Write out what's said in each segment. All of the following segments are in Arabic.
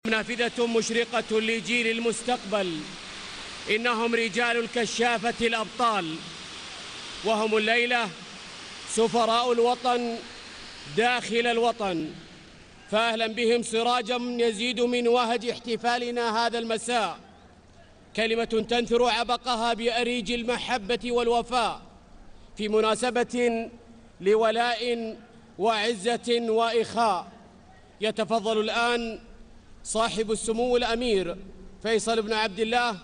نافذة مشرقة لجيل المستقبل. إنهم رجال الكشافة الأبطال، وهم الليلة سفراء الوطن داخل الوطن، فأهلا بهم سراجا يزيد من وهج احتفالنا هذا المساء، كلمة تنثر عبقها بأريج المحبة والوفاء في مناسبة لولاء وعزة وإخاء. يتفضل الآن صاحب السمو الأمير فيصل بن عبد الله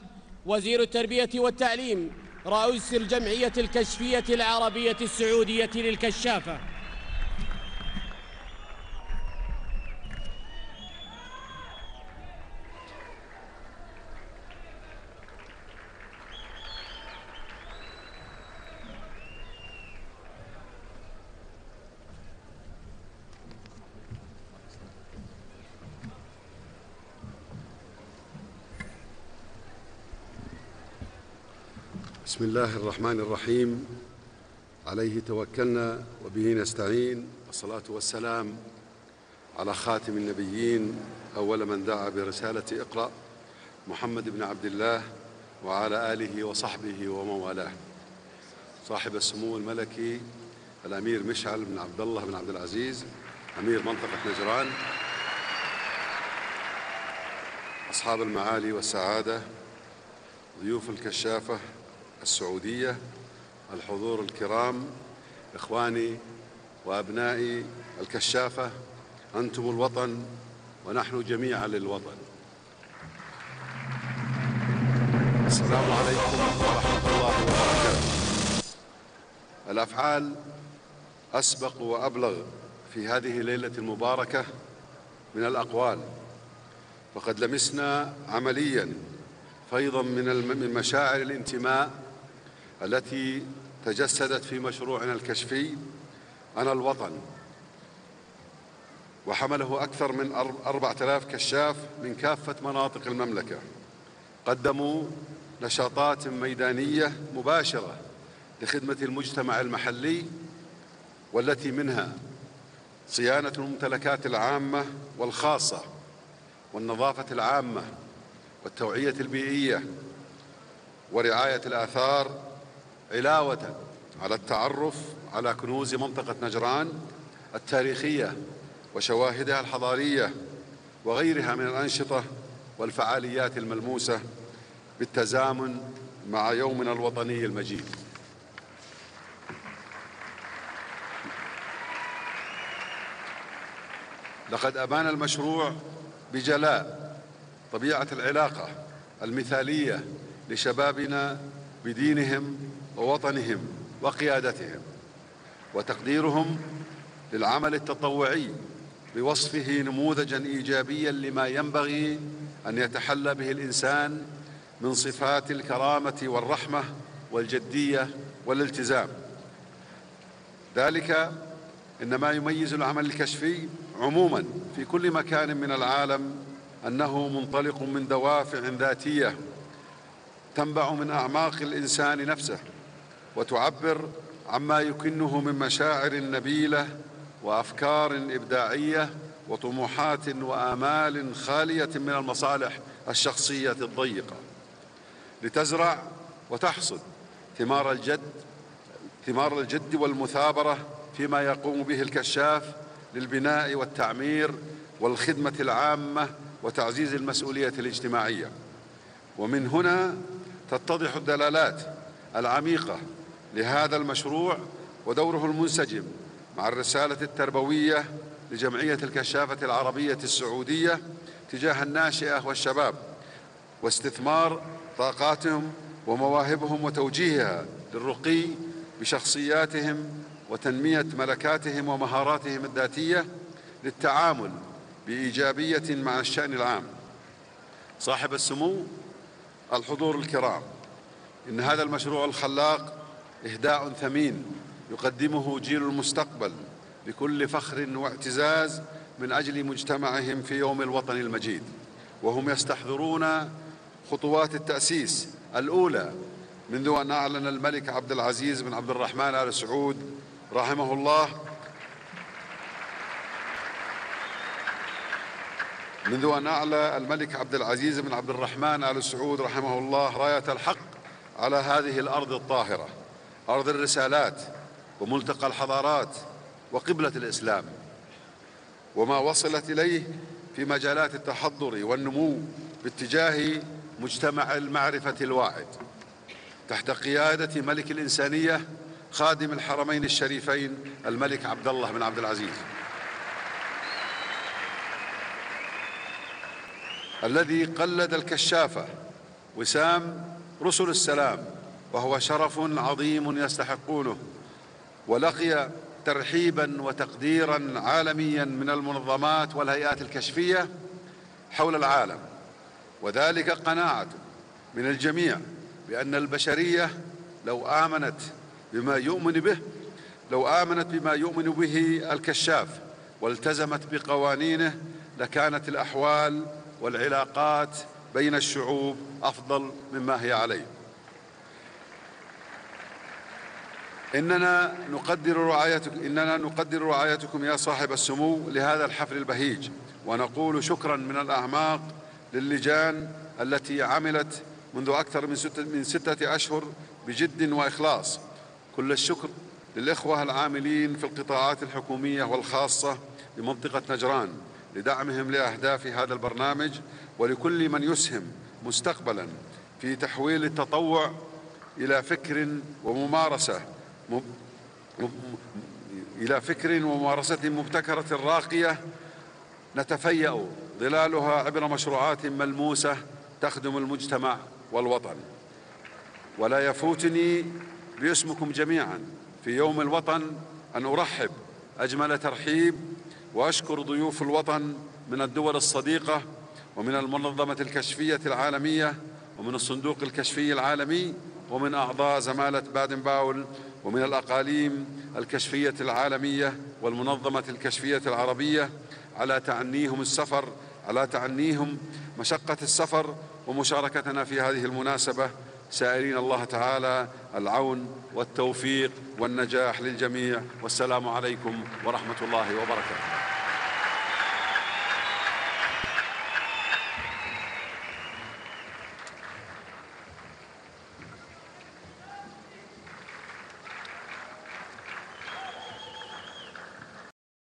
وزير التربية والتعليم رئيس الجمعية الكشفية العربية السعودية للكشافة. بسم الله الرحمن الرحيم. عليه توكلنا وبه نستعين، والصلاة والسلام على خاتم النبيين أول من دعا برسالة اقرأ محمد بن عبد الله وعلى آله وصحبه ومن والاه. صاحب السمو الملكي الأمير مشعل بن عبد الله بن عبد العزيز أمير منطقة نجران، أصحاب المعالي والسعادة، ضيوف الكشافة السعودية، الحضور الكرام، إخواني وأبنائي الكشافة، أنتم الوطن ونحن جميعا للوطن. السلام عليكم ورحمة الله وبركاته. الأفعال أسبق وأبلغ في هذه الليلة المباركة من الأقوال، فقد لمسنا عمليا فيضا من مشاعر الانتماء التي تجسدت في مشروعنا الكشفي أنا الوطن، وحمله أكثر من 4000 كشاف من كافة مناطق المملكة. قدموا نشاطات ميدانية مباشرة لخدمة المجتمع المحلي، والتي منها صيانة الممتلكات العامة والخاصة، والنظافة العامة، والتوعية البيئية، ورعاية الآثار، علاوة على التعرف على كنوز منطقة نجران التاريخية وشواهدها الحضارية وغيرها من الأنشطة والفعاليات الملموسة بالتزامن مع يومنا الوطني المجيد. لقد أبان المشروع بجلاء طبيعة العلاقة المثالية لشبابنا بدينهم ووطنهم وقيادتهم، وتقديرهم للعمل التطوعي بوصفه نموذجا إيجابيا لما ينبغي أن يتحلى به الإنسان من صفات الكرامة والرحمة والجدية والالتزام. ذلك إن ما يميز العمل الكشفي عموما في كل مكان من العالم أنه منطلق من دوافع ذاتية تنبع من أعماق الإنسان نفسه، وتعبر عما يكنه من مشاعر نبيلة وأفكار إبداعية وطموحات وآمال خالية من المصالح الشخصية الضيقة، لتزرع وتحصد ثمار الجد والمثابرة فيما يقوم به الكشاف للبناء والتعمير والخدمة العامة وتعزيز المسؤولية الاجتماعية. ومن هنا تتضح الدلالات العميقة لهذا المشروع ودوره المنسجم مع الرسالة التربوية لجمعية الكشافة العربية السعودية تجاه الناشئة والشباب، واستثمار طاقاتهم ومواهبهم وتوجيهها للرقي بشخصياتهم وتنمية ملكاتهم ومهاراتهم الذاتية للتعامل بإيجابية مع الشأن العام. صاحب السمو، الحضور الكرام، إن هذا المشروع الخلاق إهداء ثمين يقدمه جيل المستقبل بكل فخر واعتزاز من أجل مجتمعهم في يوم الوطن المجيد، وهم يستحضرون خطوات التأسيس الأولى منذ أن أعلن الملك عبد العزيز بن عبد الرحمن آل سعود رحمه الله منذ أن أعلى الملك عبد العزيز بن عبد الرحمن آل سعود رحمه الله راية الحق على هذه الأرض الطاهرة، أرض الرسالات وملتقى الحضارات وقبلة الإسلام، وما وصلت إليه في مجالات التحضر والنمو باتجاه مجتمع المعرفة الواعد تحت قيادة ملك الإنسانية خادم الحرمين الشريفين الملك عبد الله بن عبد العزيز، الذي قلد الكشافة وسام رسل السلام، وهو شرف عظيم يستحقونه، ولقي ترحيبا وتقديرا عالميا من المنظمات والهيئات الكشفية حول العالم، وذلك قناعة من الجميع بأن البشرية لو آمنت بما يؤمن به الكشاف والتزمت بقوانينه لكانت الأحوال والعلاقات بين الشعوب أفضل مما هي عليه. إننا نقدر رعايتكم يا صاحب السمو لهذا الحفل البهيج، ونقول شكرا من الأعماق للجان التي عملت منذ أكثر من 6 أشهر بجد وإخلاص. كل الشكر للإخوة العاملين في القطاعات الحكومية والخاصة بمنطقة نجران لدعمهم لأهداف هذا البرنامج، ولكل من يسهم مستقبلا في تحويل التطوع إلى فكر وممارسة مبتكرة راقية نتفيأ ظلالها عبر مشروعات ملموسة تخدم المجتمع والوطن. ولا يفوتني باسمكم جميعا في يوم الوطن أن أرحب أجمل ترحيب وأشكر ضيوف الوطن من الدول الصديقة ومن المنظمة الكشفية العالمية ومن الصندوق الكشفي العالمي ومن أعضاء زمالة بادن باول ومن الأقاليم الكشفية العالمية والمنظمة الكشفية العربية على تعنيهم مشقة السفر ومشاركتنا في هذه المناسبة، سائلين الله تعالى العون والتوفيق والنجاح للجميع، والسلام عليكم ورحمة الله وبركاته.